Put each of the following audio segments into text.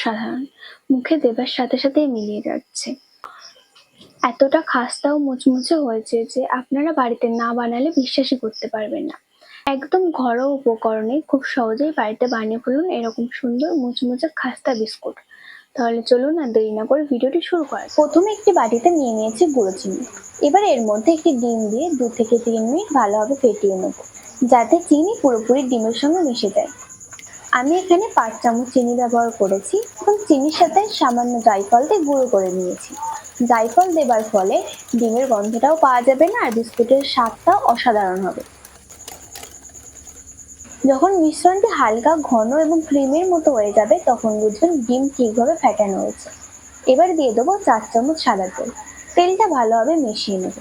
অসাধারণ, মুখে দেবার সাথে সাথেই মিলিয়ে যাচ্ছে। এতটা খাস্তা ও মুচমুচে হয়েছে যে আপনারা বাড়িতে না বানালে বিশ্বাসই করতে পারবেন না। একদম ঘরোয়া উপকরণে খুব সহজেই বাড়িতে বানিয়ে ফেলুন এরকম সুন্দর মুচমুচে খাস্তা বিস্কুট। তাহলে চলুন আর দেরি না করে ভিডিওটি শুরু করা যাক। প্রথমে একটি বাটিতে নিয়ে নিয়েছি গুঁড়ো চিনি। এবার এর মধ্যে একটি ডিম দিয়ে 2 থেকে 3 মিনিট ভালোভাবে ফেটিয়ে নেব, যাতে চিনি পুরোপুরি ডিমের সঙ্গে মিশে যায়। আমি এখানে 5 চামচ চিনি ব্যবহার করেছি এবং চিনির সাথে সামান্য জায়ফল দিয়ে গুঁড়ো করে নিয়েছি। জায়ফল দেবার ফলে ডিমের গন্ধটাও পাওয়া যাবে না আর বিস্কুটের স্বাদটাও অসাধারণ হবে। যখন মিশ্রণটি হালকা ঘন এবং ক্রিমের মতো হয়ে যাবে তখন বুঝবেন ডিম ঠিকভাবে ফেটানো হয়েছে। এবার দিয়ে দেবো 4 চামচ সাদা তেল। তেলটা ভালোভাবে মিশিয়ে নেব।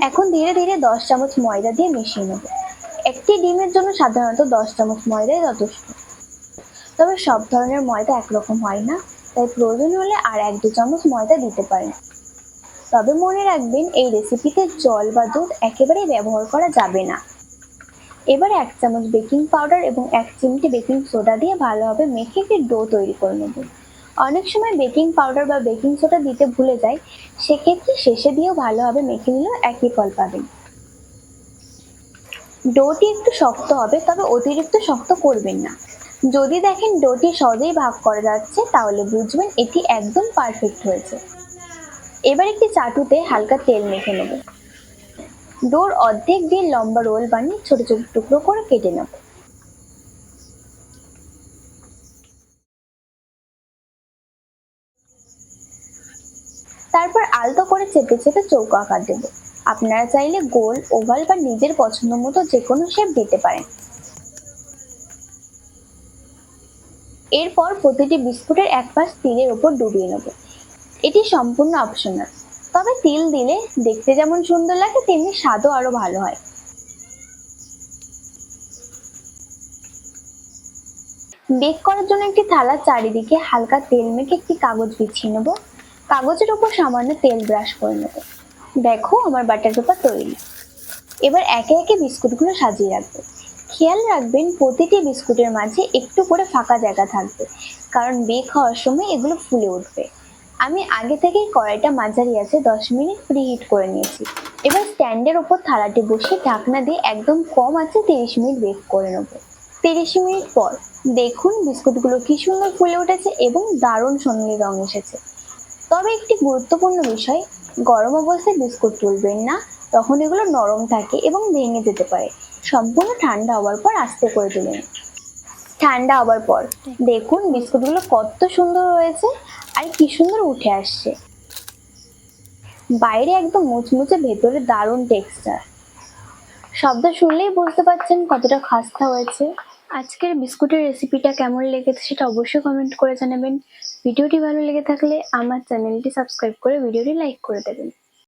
এখন ধীরে ধীরে 10 চামচ ময়দা দিয়ে মিশিয়ে নেব। একটি ডিমের জন্য সাধারণত 10 চামচ ময়দাই যথেষ্ট। তবে সব ধরনের ময়দা একরকম হয় না, তাই প্রয়োজন হলে আর 1-2 চামচ ময়দা দিতে পারেন। তবে মনে রাখবেন এই রেসিপিতে জল বা দুধ একেবারেই ব্যবহার করা যাবে না। এবার 1 চামচ বেকিং পাউডার এবং 1 চিমটি বেকিং সোডা দিয়ে ভালোভাবে মেখে একটি ডো তৈরি করে নেব। অনেক সময় বেকিং পাউডার বা বেকিং সোডা দিতে ভুলে যাই, সেক্ষেত্রে শেষে দিয়েও ভালোভাবে মেখে নিলেও একই ফল পাবেন। ডোটি একটু শক্ত হবে, তবে অতিরিক্ত শক্ত করবেন না। যদি দেখেন ডোটি সহজেই ভাগ করা যাচ্ছে তাহলে বুঝবেন এটি একদম পারফেক্ট হয়েছে। এবার একটি চাটুতে হালকা তেল মেখে নেব। ডোর অর্ধেক দিয়ে লম্বা রোল বানিয়ে ছোট ছোট টুকরো করে কেটে নেব। তারপর আলতো করে চেপে চেপে চৌকো আকার দেব। আপনারা চাইলে গোল, ওভাল বা নিজের পছন্দ মতো যে কোনো শেপ দিতে পারেন। এরপর প্রতিটি বিস্কুটের এক পাশ তিলের উপর ডুবিয়ে নেব। এটি সম্পূর্ণ অপশনাল, তবে তিল দিলে দেখতে যেমন সুন্দর লাগে তেমনি স্বাদও আরো ভালো হয়। বেক করার জন্য একটি থালার চারিদিকে হালকা তেল মেখে একটি কাগজ বিছিয়ে নেব। কাগজের উপর সামান্য তেল ব্রাশ করে নেব। দেখো আমার বাটার পেপার তৈরি। এবার একে একে বিস্কুটগুলো সাজিয়ে রাখবো। খেয়াল রাখবেন প্রতিটি বিস্কুটের মাঝে একটু করে ফাঁকা জায়গা থাকবে, কারণ বেক হওয়ার সময় এগুলো ফুলে উঠবে। আমি আগে থেকেই কড়াইটা মাঝারি আছে 10 মিনিট প্রিহিট করে নিয়েছি। এবার স্ট্যান্ডের ওপর থালাটি বসিয়ে ঢাকনা দিয়ে একদম কম আছে 30 মিনিট বেক করে নেব। 30 মিনিট পর দেখুন বিস্কুটগুলো কি সুন্দর ফুলে উঠেছে এবং দারুণ সোনালি রং এসেছে। তবে একটি গুরুত্বপূর্ণ বিষয়, গরম অবস্থায় বিস্কুট তুলবেন না, তখন এগুলো নরম থাকে এবং ভেঙে যেতে পারে। সম্পূর্ণ ঠান্ডা হওয়ার পর আস্তে করে তুলে নিন। ঠান্ডা হওয়ার পর দেখুন বিস্কুটগুলো কত সুন্দর হয়েছে আর কি সুন্দর উঠে আসছে। বাইরে একদম মুচমুচে, ভেতরে দারুণ টেক্সচার। শব্দ শুনলেই বুঝতে পারছেন কতটা খাস্তা হয়েছে। আজকের বিস্কুটের রেসিপিটা কেমন লেগেছে সেটা অবশ্যই কমেন্ট করে জানাবেন। ভিডিওটি ভালো লেগে থাকলে আমার চ্যানেলটি সাবস্ক্রাইব করে ভিডিওটি লাইক করে দেবেন।